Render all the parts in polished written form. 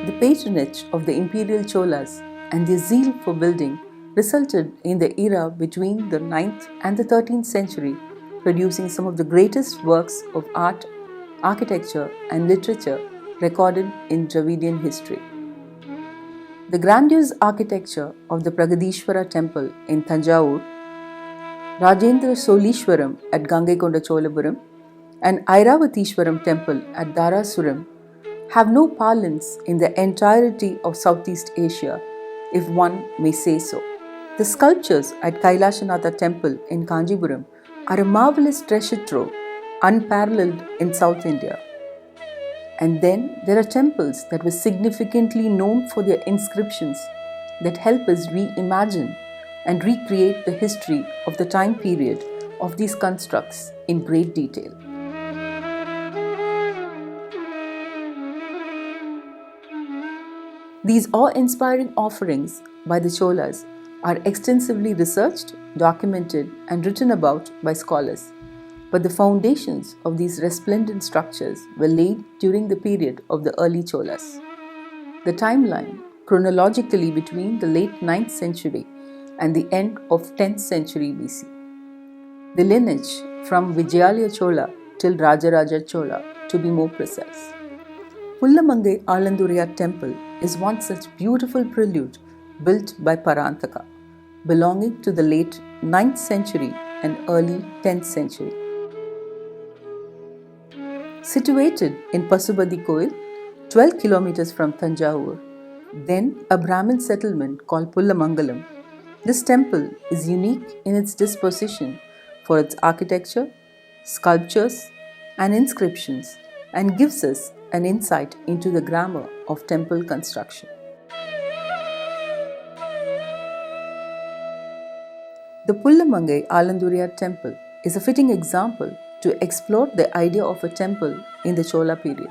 The patronage of the imperial cholas and their zeal for building resulted in the era between the 9th and the 13th century, producing some of the greatest works of art, architecture, and literature recorded in Dravidian history. The grandiose architecture of the Pragadishwara temple in Thanjavur, Rajendra Solishwaram at Gangaikonda Cholapuram, and Airavatishwaram temple at Dharasuram have no parlance in the entirety of Southeast Asia, if one may say so. The sculptures at Kailashanatha temple in Kanjipuram are a marvelous treasure trove, unparalleled in South India. And then there are temples that were significantly known for their inscriptions that help us reimagine and recreate the history of the time period of these constructs in great detail. These awe-inspiring offerings by the Cholas are extensively researched, documented, and written about by scholars. But the foundations of these resplendent structures were laid during the period of the early Cholas. The timeline, chronologically between the late 9th century and the end of 10th century BC. The lineage from Vijayalaya Chola till Rajaraja Chola, to be more precise. Pullamangai Alanduraiyar temple is one such beautiful prelude built by Parantaka, belonging to the late 9th century and early 10th century. Situated in Pasupati Koil, 12 kilometers from Thanjavur, then a Brahmin settlement called Pullamangalam, this temple is unique in its disposition for its architecture, sculptures, and inscriptions, and gives us an insight into the grammar of temple construction. The Pullamangai Alanduraiyar temple is a fitting example to explore the idea of a temple in the Chola period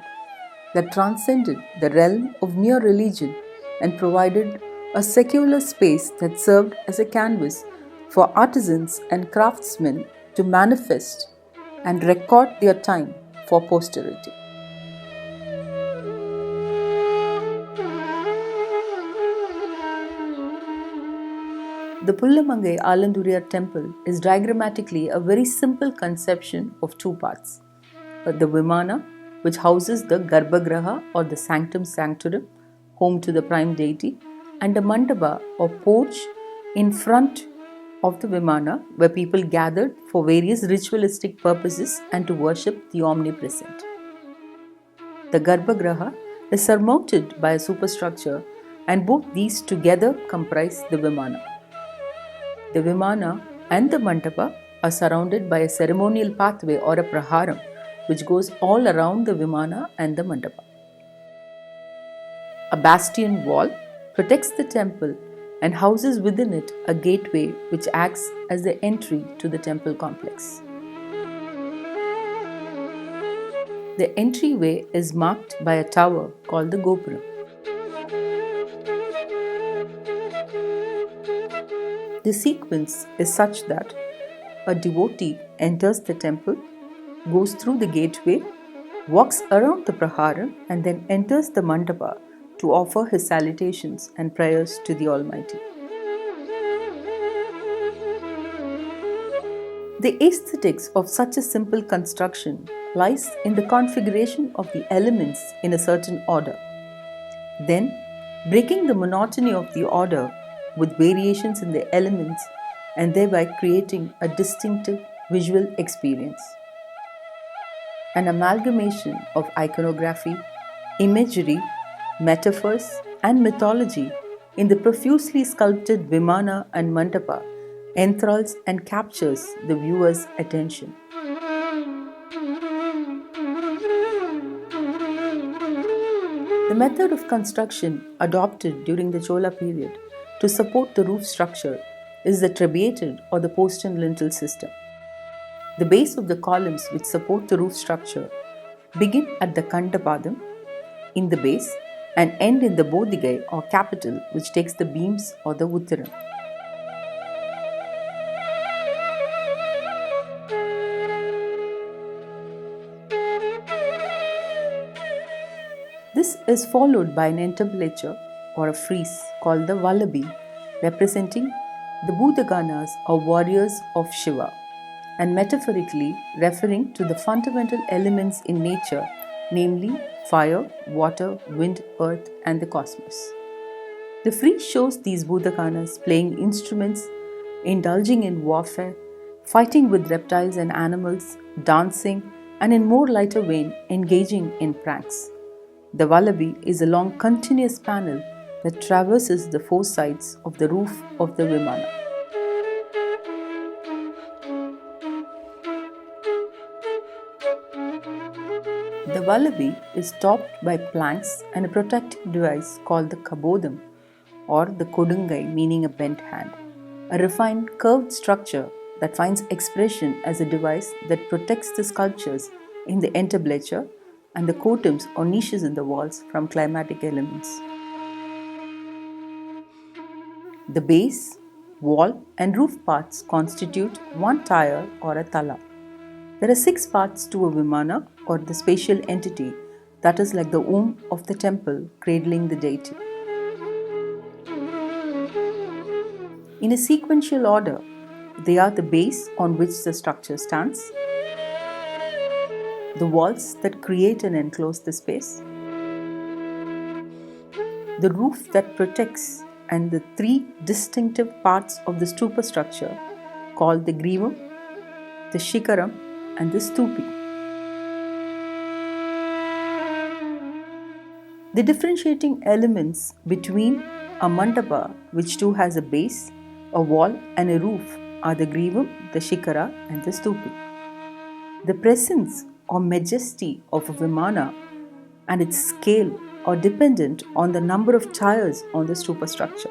that transcended the realm of mere religion and provided a secular space that served as a canvas for artisans and craftsmen to manifest and record their time for posterity. The Pullamangai Alanduraiyar temple is diagrammatically a very simple conception of two parts. The Vimana, which houses the Garbhagraha or the Sanctum Sanctorum, home to the prime deity, and a Mandapa or porch in front of the Vimana where people gathered for various ritualistic purposes and to worship the omnipresent. The Garbhagraha is surmounted by a superstructure, and both these together comprise the Vimana. The Vimana and the Mandapa are surrounded by a ceremonial pathway or a praharam which goes all around the Vimana and the Mandapa. A bastion wall protects the temple and houses within it a gateway which acts as the entry to the temple complex. The entryway is marked by a tower called the Gopuram. The sequence is such that a devotee enters the temple, goes through the gateway, walks around the praharam, and then enters the mandapa to offer his salutations and prayers to the Almighty. The aesthetics of such a simple construction lies in the configuration of the elements in a certain order. Then, breaking the monotony of the order with variations in the elements and thereby creating a distinctive visual experience. An amalgamation of iconography, imagery, metaphors, and mythology in the profusely sculpted Vimana and Mandapa enthralls and captures the viewer's attention. The method of construction adopted during the Chola period to support the roof structure is the trabeated or the post and lintel system. The base of the columns which support the roof structure begin at the Kandapadam in the base and end in the Bodigai or capital which takes the beams or the Uttaram. This is followed by an entablature or a frieze called the Vallabi, representing the Bhutaganas or warriors of Shiva, and metaphorically referring to the fundamental elements in nature, namely fire, water, wind, earth, and the cosmos. The frieze shows these Bhutaganas playing instruments, indulging in warfare, fighting with reptiles and animals, dancing, and in more lighter vein, engaging in pranks. The Vallabi is a long continuous panel that traverses the four sides of the roof of the Vimana. The Vallabi is topped by planks and a protective device called the Kabodam or the Kodungai, meaning a bent hand, a refined curved structure that finds expression as a device that protects the sculptures in the entablature and the kotams or niches in the walls from climatic elements. The base, wall, and roof parts constitute one tire or a tala. There are 6 parts to a Vimana or the spatial entity that is like the womb of the temple cradling the deity. In a sequential order, they are the base on which the structure stands, the walls that create and enclose the space, the roof that protects, and the 3 distinctive parts of the stupa structure called the grivam, the shikaram, and the stupi. The differentiating elements between a mandapa, which too has a base, a wall, and a roof, are the grivam, the shikara, and the stupi. The presence or majesty of a Vimana and its scale are dependent on the number of tires on the stupa structure,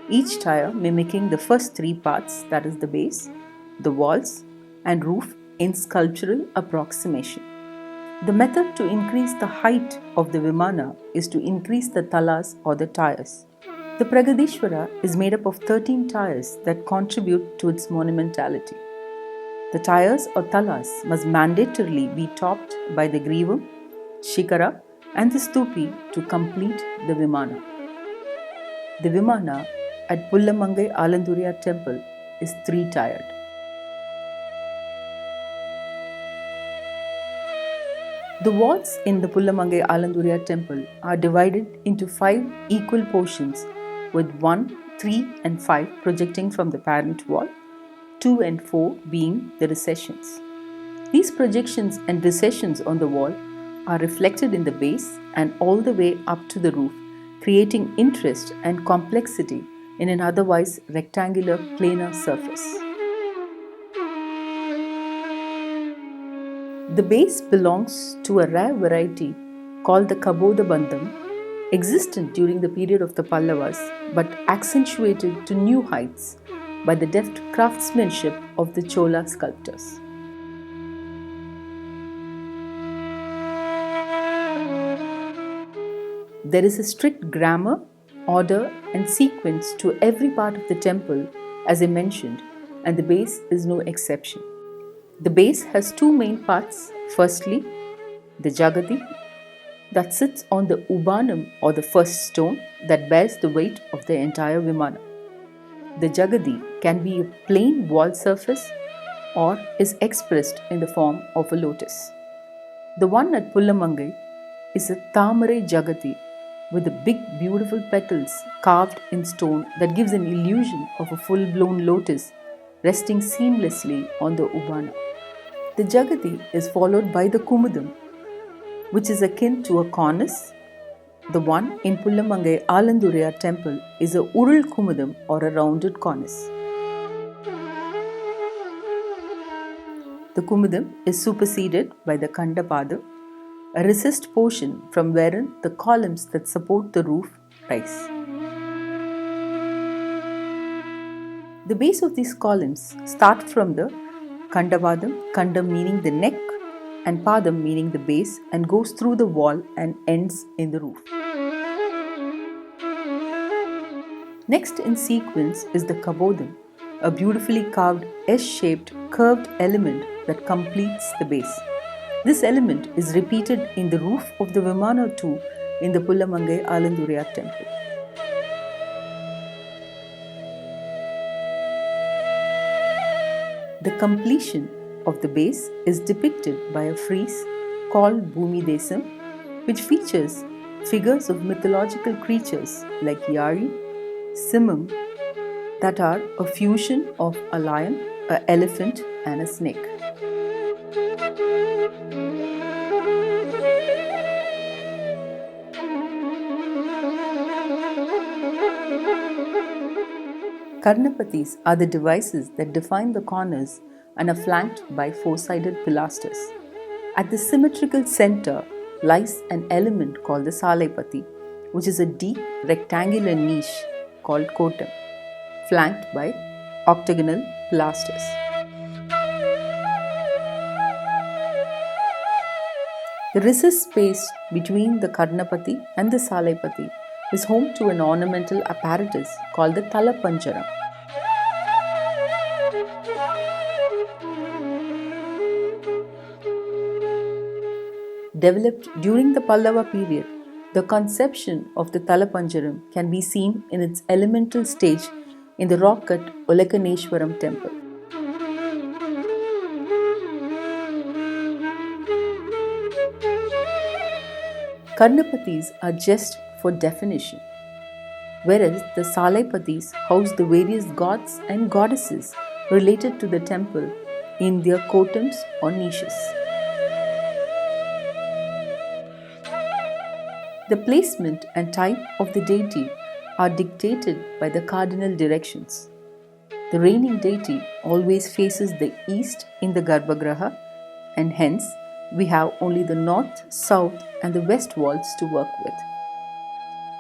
each tire mimicking the first 3 parts, that is the base, the walls, and roof in sculptural approximation. The method to increase the height of the Vimana is to increase the talas or the tires. The Pragadishwara is made up of 13 tires that contribute to its monumentality. The tires or talas must mandatorily be topped by the grivam, shikara, and the stupi to complete the Vimana. The Vimana at Pullamangai Alanduraiyar temple is 3-tired. The walls in the Pullamangai Alanduraiyar temple are divided into 5 equal portions with 1, 3 and 5 projecting from the parent wall, 2 and 4 being the recessions. These projections and recessions on the wall are reflected in the base and all the way up to the roof, creating interest and complexity in an otherwise rectangular planar surface. The base belongs to a rare variety called the Kabodabandham, existent during the period of the Pallavas but accentuated to new heights by the deft craftsmanship of the Chola sculptors. There is a strict grammar, order, and sequence to every part of the temple, as I mentioned, and the base is no exception. The base has 2 main parts. Firstly, the Jagati that sits on the Ubanam or the first stone that bears the weight of the entire Vimana. The Jagadi can be a plain wall surface or is expressed in the form of a lotus. The one at Pullamangai is a Tamarai Jagati with the big beautiful petals carved in stone that gives an illusion of a full-blown lotus resting seamlessly on the Ubana. The Jagati is followed by the Kumudam, which is akin to a cornice. The one in Pullamangai Alanduraiyar temple is a Urul Kumudam or a rounded cornice. The Kumudam is superseded by the Kandapadam, a recessed portion from wherein the columns that support the roof rise. The base of these columns start from the Kandavadam, Kandam meaning the neck and Padam meaning the base, and goes through the wall and ends in the roof. Next in sequence is the Kabodam, a beautifully carved S-shaped curved element that completes the base. This element is repeated in the roof of the Vimana too in the Pullamangai Alanduraiyar temple. The completion of the base is depicted by a frieze called Bhumi Desam, which features figures of mythological creatures like Yari, Simam, that are a fusion of a lion, an elephant, and a snake. Karnapatis are the devices that define the corners and are flanked by four-sided pilasters. At the symmetrical center lies an element called the Salaipati, which is a deep rectangular niche called kotam, flanked by octagonal pilasters. The recessed space between the Karnapati and the Salaipati is home to an ornamental apparatus called the Talapanjaram. Developed during the Pallava period, the conception of the Talapanjaram can be seen in its elemental stage in the rock-cut Olakaneshwaram temple. Karnapatis are just for definition, whereas the Salaipatis house the various gods and goddesses related to the temple in their kotams or niches. The placement and type of the deity are dictated by the cardinal directions. The reigning deity always faces the east in the Garbhagriha, and hence we have only the north, south, and the west walls to work with.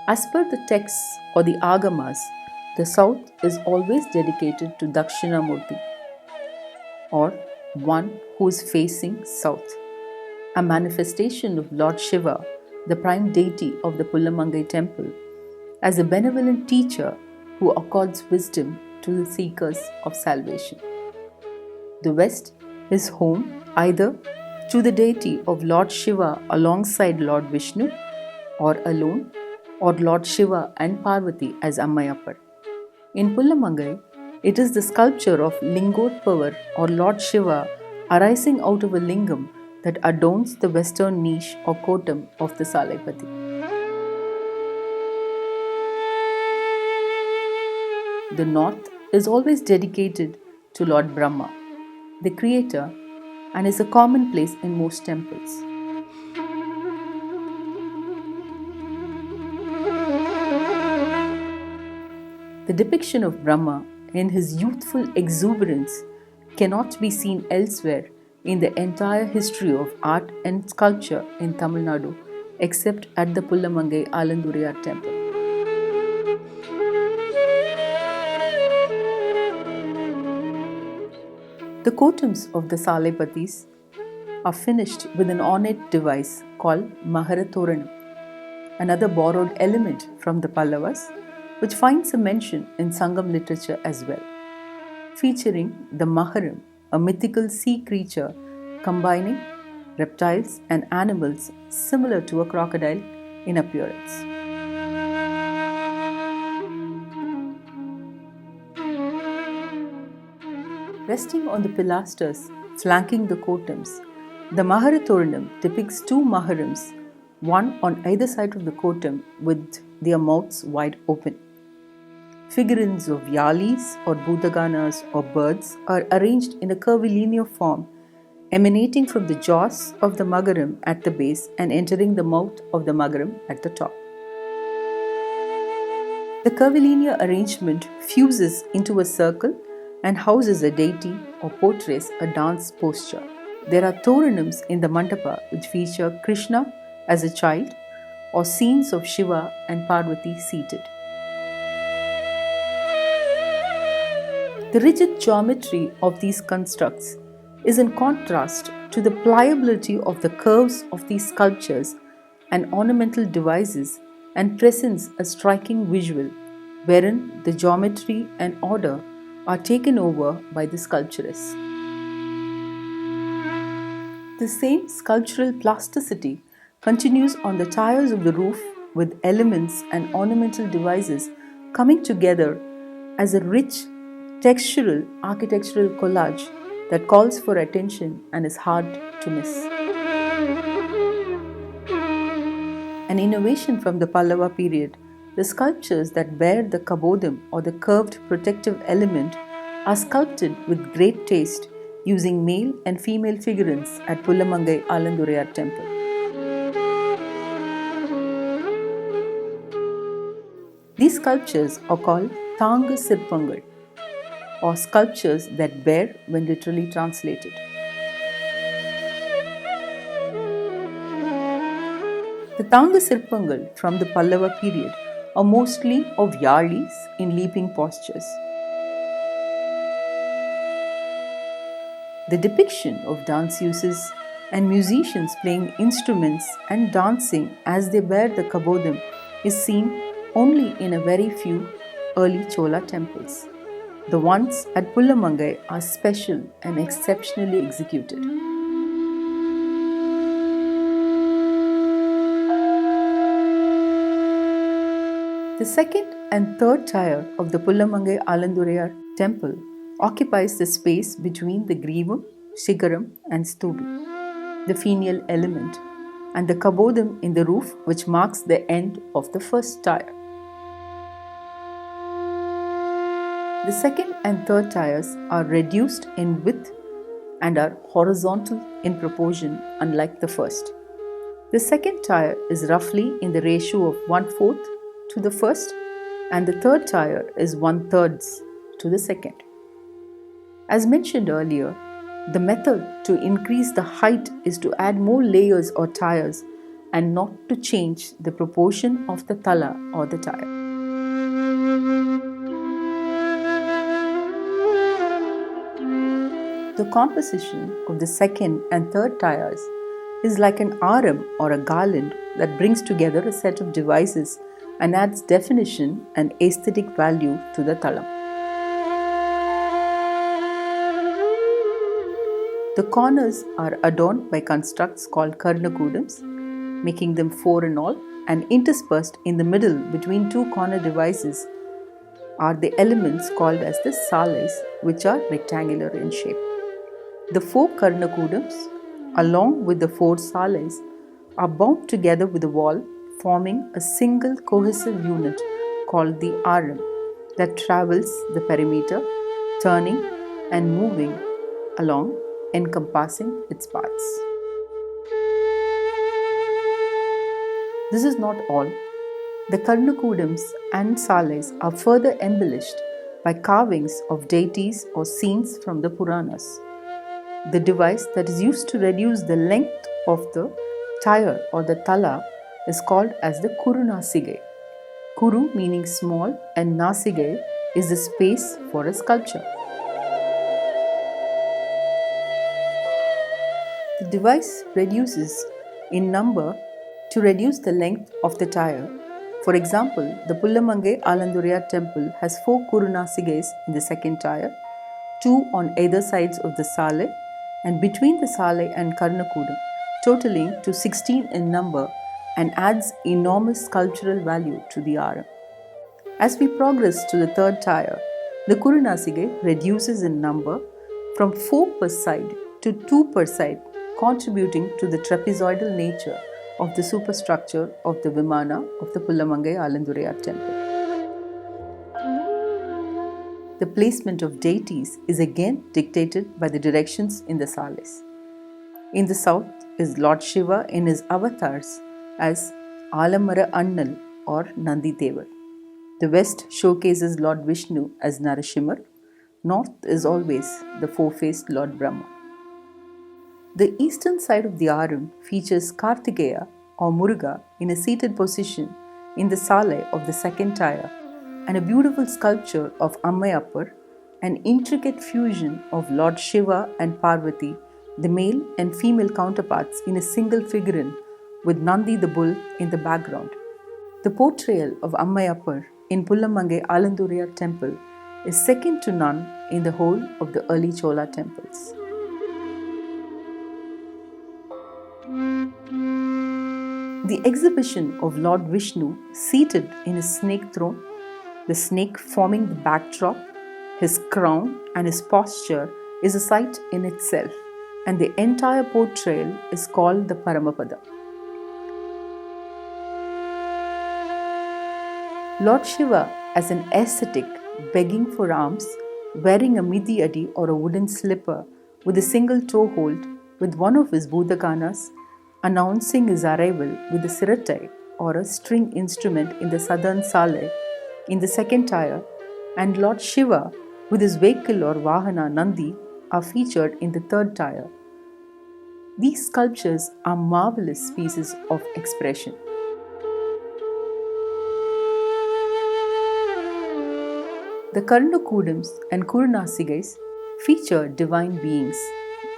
As per the texts or the Agamas, the south is always dedicated to Dakshinamurti, or one who is facing south, a manifestation of Lord Shiva, the prime deity of the Pullamangai temple, as a benevolent teacher who accords wisdom to the seekers of salvation. The west is home either to the deity of Lord Shiva alongside Lord Vishnu, or alone, or Lord Shiva and Parvati as Ammayappar. In Pullamangai, it is the sculpture of Lingotpavar or Lord Shiva arising out of a lingam that adorns the western niche or kotam of the Salaipati. The north is always dedicated to Lord Brahma, the creator, and is a common place in most temples. The depiction of Brahma in his youthful exuberance cannot be seen elsewhere in the entire history of art and sculpture in Tamil Nadu except at the Pullamangai Alanduraiyar temple. The kotams of the Salaipatis are finished with an ornate device called Maharatoranam, another borrowed element from the Pallavas, which finds a mention in Sangam literature as well, featuring the Maharam, a mythical sea creature combining reptiles and animals similar to a crocodile in appearance. Resting on the pilasters flanking the kotams, the Maharatoranam depicts two Maharams, one on either side of the kotam with their mouths wide open. Figurines of yalis or bhutaganas or birds are arranged in a curvilinear form, emanating from the jaws of the Magaram at the base and entering the mouth of the Magaram at the top. The curvilinear arrangement fuses into a circle and houses a deity or portrays a dance posture. There are Toranams in the Mandapa which feature Krishna as a child or scenes of Shiva and Parvati seated. The rigid geometry of these constructs is in contrast to the pliability of the curves of these sculptures and ornamental devices and presents a striking visual wherein the geometry and order are taken over by the sculpturess. The same sculptural plasticity continues on the tiles of the roof with elements and ornamental devices coming together as a rich, textural architectural collage that calls for attention and is hard to miss. An innovation from the Pallava period, the sculptures that bear the kabodam or the curved protective element are sculpted with great taste using male and female figurines at Pullamangai Alanduraiyar temple. These sculptures are called Thanga Sirpangal, or sculptures that bear when literally translated. The Thanga Sirpangal from the Pallava period are mostly of yalis in leaping postures. The depiction of dance uses and musicians playing instruments and dancing as they bear the kabodam is seen only in a very few early Chola temples. The ones at Pullamangai are special and exceptionally executed. The second and third tier of the Pullamangai Alanduraiyar temple occupies the space between the Grivam, Shigaram and Stubi, the fenial element, and the kabodam in the roof which marks the end of the first tier. The second and third tiers are reduced in width and are horizontal in proportion, unlike the first. The second tier is roughly in the ratio of 1/4 to the first, and the third tier is 1/3 to the second. As mentioned earlier, the method to increase the height is to add more layers or tiers and not to change the proportion of the tala or the tier. The composition of the second and third tiers is like an aram or a garland that brings together a set of devices and adds definition and aesthetic value to the talam. The corners are adorned by constructs called karnakudams, making them 4 in all, and interspersed in the middle between two corner devices are the elements called as the salais, which are rectangular in shape. The 4 karnakudams, along with the 4 salais, are bound together with a wall, forming a single cohesive unit called the aram that travels the perimeter, turning and moving along, encompassing its parts. This is not all. The karnakudams and salais are further embellished by carvings of deities or scenes from the Puranas. The device that is used to reduce the length of the tier or the tala is called as the kurunasige. Kuru meaning small and nasige is the space for a sculpture. The device reduces in number to reduce the length of the tier. For example, the Pullamangai Alanduraiyar temple has 4 kurunasiges in the second tier, 2 on either sides of the salai and between the salai and karnakudam, totaling to 16 in number, and adds enormous sculptural value to the aram. As we progress to the third tier, the kurunasige reduces in number from 4 per side to 2 per side, contributing to the trapezoidal nature of the superstructure of the Vimana of the Pullamangai Alanduraiyar temple. The placement of deities is again dictated by the directions in the salais. In the south is Lord Shiva in his avatars as Alamara Annal or Nandi Devar. The west showcases Lord Vishnu as Narasimhar. North is always the four-faced Lord Brahma. The eastern side of the aram features Kartikeya or Muruga in a seated position in the salai of the second tier, and a beautiful sculpture of Ammayappar, an intricate fusion of Lord Shiva and Parvati, the male and female counterparts in a single figurine with Nandi the bull in the background. The portrayal of Ammayappar in Pullamangai Alanduraiyar temple is second to none in the whole of the early Chola temples. The exhibition of Lord Vishnu seated in his snake throne, the snake forming the backdrop, his crown and his posture is a sight in itself, and the entire portrayal is called the Paramapada. Lord Shiva as an ascetic begging for alms, wearing a midiyadi or a wooden slipper with a single toe hold, with one of his Bhudaganas announcing his arrival with a siratai or a string instrument in the southern sale in the second tier, and Lord Shiva with his vehicle or Vahana Nandi are featured in the third tier. These sculptures are marvelous pieces of expression. The Karnakudams and Kurunasigais feature divine beings.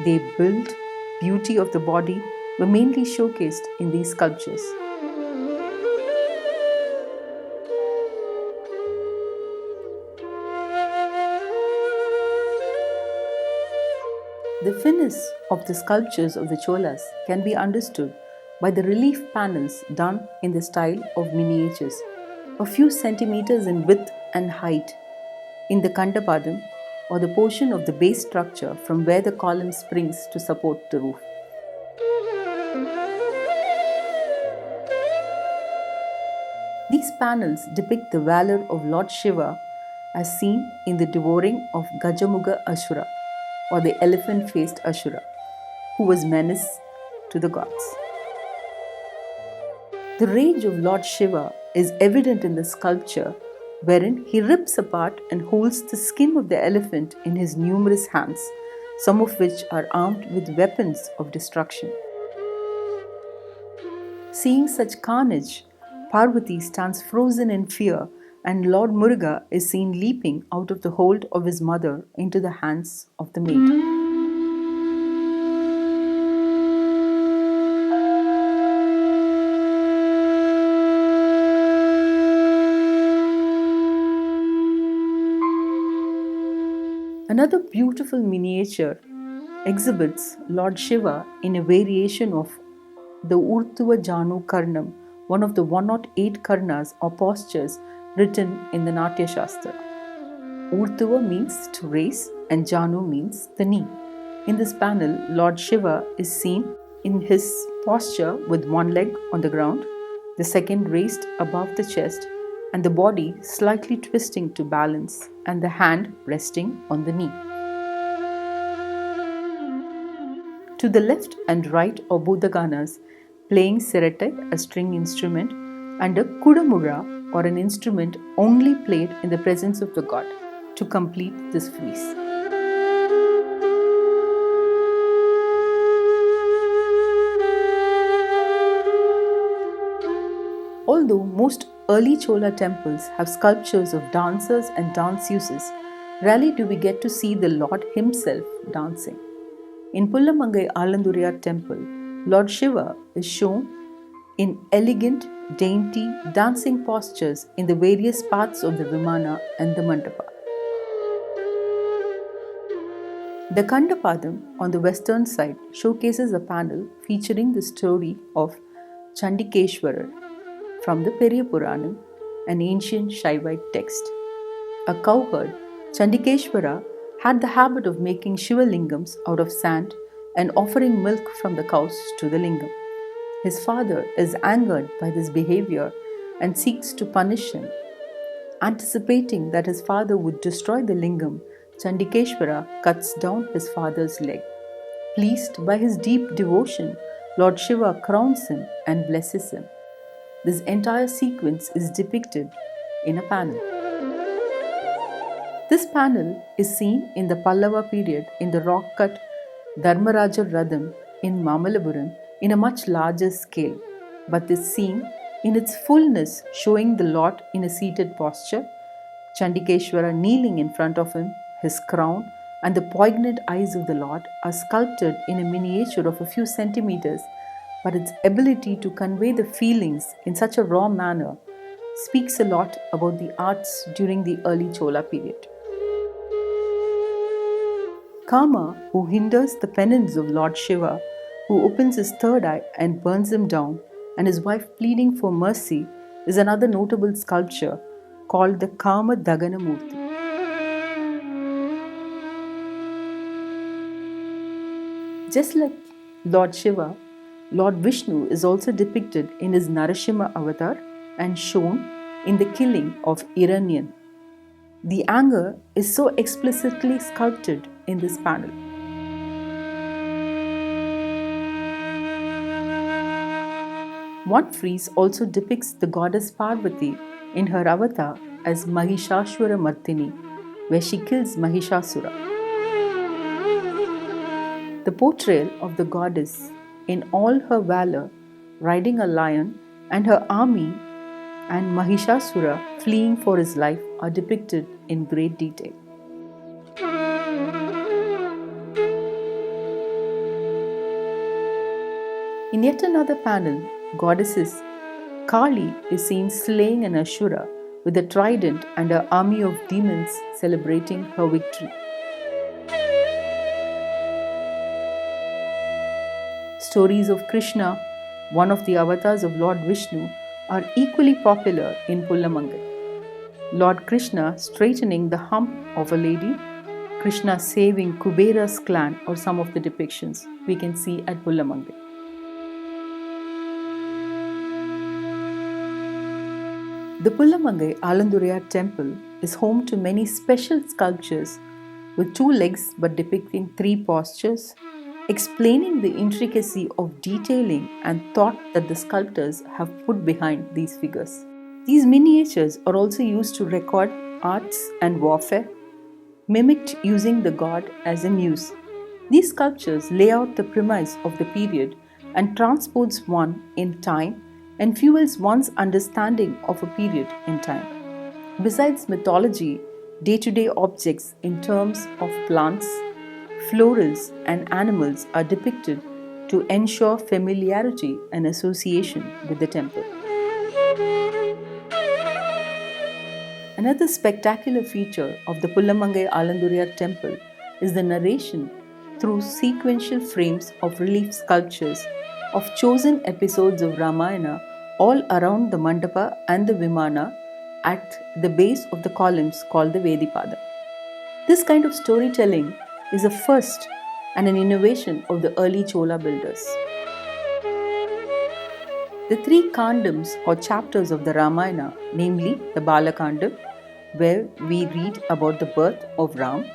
Their build, beauty of the body were mainly showcased in these sculptures. The finesse of the sculptures of the Cholas can be understood by the relief panels done in the style of miniatures, a few centimeters in width and height, in the Kandapadam or the portion of the base structure from where the column springs to support the roof. These panels depict the valor of Lord Shiva as seen in the devouring of Gajamuga Asura or the elephant-faced Asura, who was menace to the gods. The rage of Lord Shiva is evident in the sculpture wherein he rips apart and holds the skin of the elephant in his numerous hands, some of which are armed with weapons of destruction. Seeing such carnage, Parvati stands frozen in fear, and Lord Muruga is seen leaping out of the hold of his mother into the hands of the maid. Another beautiful miniature exhibits Lord Shiva in a variation of the Urthuva Janu Karnam, one of the 108 Karnas or postures written in the Natya Shastra. Urthuva means to raise and Janu means the knee. In this panel, Lord Shiva is seen in his posture with one leg on the ground, the second raised above the chest, and the body slightly twisting to balance, and the hand resting on the knee. To the left and right are Bhudaganas playing siratai, a string instrument, and a kudamura or an instrument only played in the presence of the god to complete this frieze. Although most early Chola temples have sculptures of dancers and danceuses, rarely do we get to see the Lord himself dancing. In Pullamangai Alanduraiyar temple, Lord Shiva is shown in elegant, dainty, dancing postures in the various parts of the Vimana and the Mandapa. The Kandapadam on the western side showcases a panel featuring the story of Chandikeshwarar from the Periya Puranam, an ancient Shaivite text. A cowherd, Chandikeshwara had the habit of making Shiva lingams out of sand and offering milk from the cows to the lingam. His father is angered by this behavior and seeks to punish him. Anticipating that his father would destroy the lingam, Chandikeshwara cuts down his father's leg. Pleased by his deep devotion, Lord Shiva crowns him and blesses him. This entire sequence is depicted in a panel. This panel is seen in the Pallava period in the rock-cut Dharmaraja Radham in Mamalapuram in a much larger scale, but is seen in its fullness showing the Lord in a seated posture, Chandikeshwara kneeling in front of him, his crown and the poignant eyes of the Lord are sculpted in a miniature of a few centimeters, but its ability to convey the feelings in such a raw manner speaks a lot about the arts during the early Chola period. Kama, who hinders the penance of Lord Shiva, who opens his third eye and burns him down, and his wife pleading for mercy is another notable sculpture called the Kama Dagana Murti. Just like Lord Shiva, Lord Vishnu is also depicted in his Narasimha avatar and shown in the killing of Hiranyan. The anger is so explicitly sculpted in this panel. One frieze also depicts the goddess Parvati in her avatar as Mahishashwara Mardini, where she kills Mahishasura. The portrayal of the goddess in all her valor, riding a lion, and her army and Mahishasura fleeing for his life are depicted in great detail. In yet another panel, goddesses Kali is seen slaying an Ashura with a trident and her army of demons celebrating her victory. Stories of Krishna, one of the avatars of Lord Vishnu, are equally popular in Pullamangai. Lord Krishna straightening the hump of a lady, Krishna saving Kubera's clan, or some of the depictions we can see at Pullamangai. The Pullamangai Alanduraiyar temple is home to many special sculptures with 2 legs but depicting 3 postures, explaining the intricacy of detailing and thought that the sculptors have put behind these figures. These miniatures are also used to record arts and warfare, mimicked using the god as a muse. These sculptures lay out the premise of the period and transports one in time and fuels one's understanding of a period in time. Besides mythology, day-to-day objects in terms of plants, florals and animals are depicted to ensure familiarity and association with the temple. Another spectacular feature of the Pullamangai Alanduraiyar temple is the narration through sequential frames of relief sculptures of chosen episodes of Ramayana all around the mandapa and the vimana at the base of the columns called the Vedipada. This kind of storytelling is a first and an innovation of the early Chola builders. The 3 kandams or chapters of the Ramayana, namely the Balakandam, where we read about the birth of Ram,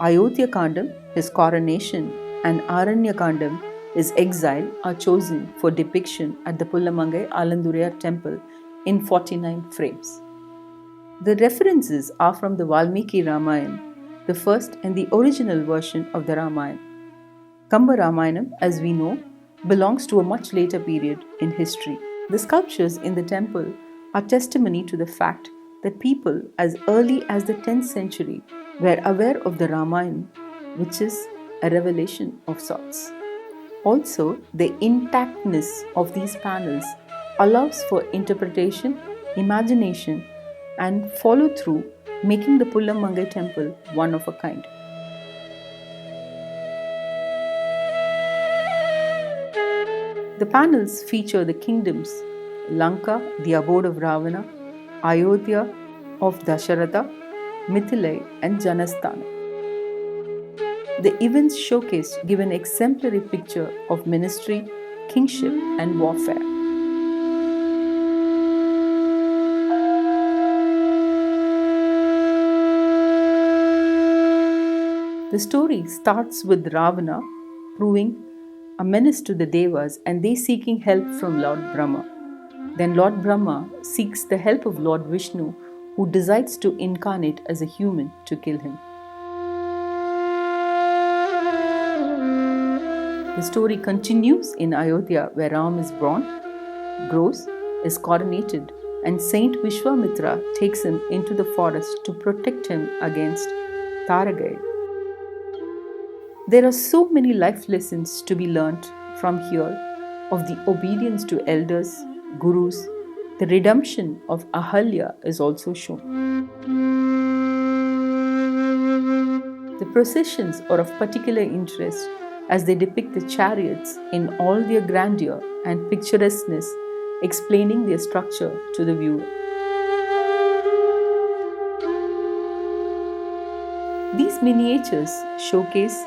Ayodhya Kandam, his coronation, and Aranya Kandam, his exile, are chosen for depiction at the Pullamangai Alanduraiyar temple in 49 frames. The references are from the Valmiki Ramayana, the first and the original version of the Ramayana. Kamba Ramayanam, as we know, belongs to a much later period in history. The sculptures in the temple are testimony to the fact that people as early as the 10th century were aware of the Ramayana, which is a revelation of sorts. Also, the intactness of these panels allows for interpretation, imagination, and follow-through, making the Pullamangai temple one of a kind. The panels feature the kingdoms Lanka, the abode of Ravana, Ayodhya of Dasharatha, Mithilai, and Janasthana. The events showcased give an exemplary picture of ministry, kingship, and warfare. The story starts with Ravana proving a menace to the Devas and they seeking help from Lord Brahma. Then Lord Brahma seeks the help of Lord Vishnu, who decides to incarnate as a human to kill him. The story continues in Ayodhya, where Ram is born, grows, is coronated, and Saint Vishwamitra takes him into the forest to protect him against Taragai. There are so many life lessons to be learnt from here of the obedience to elders, gurus. The redemption of Ahalya is also shown. The processions are of particular interest as they depict the chariots in all their grandeur and picturesqueness, explaining their structure to the viewer. These miniatures showcase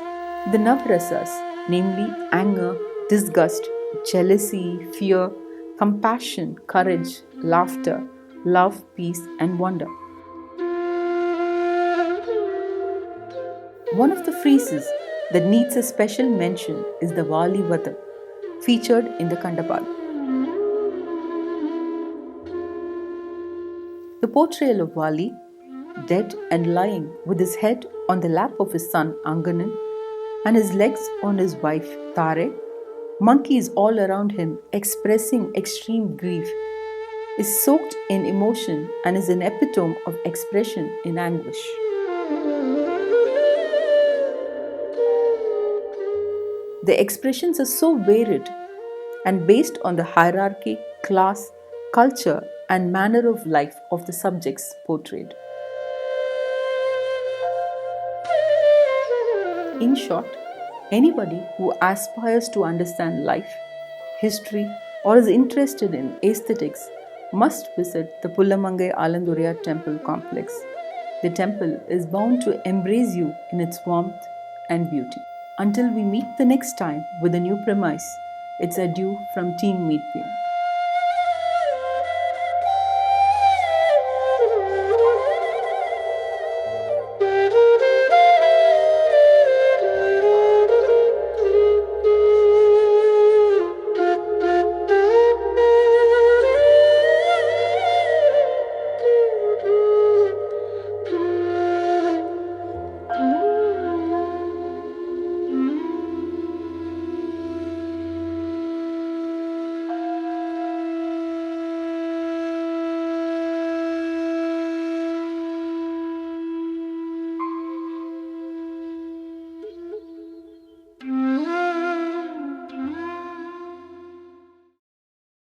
the Navrasas, namely anger, disgust, jealousy, fear, compassion, courage, laughter, love, peace, and wonder. One of the friezes that needs a special mention is the Vali Vada, featured in the Kandapal. The portrayal of Vali, dead and lying with his head on the lap of his son Anganan and his legs on his wife Tare, monkeys all around him expressing extreme grief, is soaked in emotion and is an epitome of expression in anguish. The expressions are so varied and based on the hierarchy, class, culture, and manner of life of the subjects portrayed. In short, anybody who aspires to understand life, history, or is interested in aesthetics must visit the Pullamangai Alanduraiyar temple complex. The temple is bound to embrace you in its warmth and beauty. Until we meet the next time with a new premise, it's adieu from Team Meetview.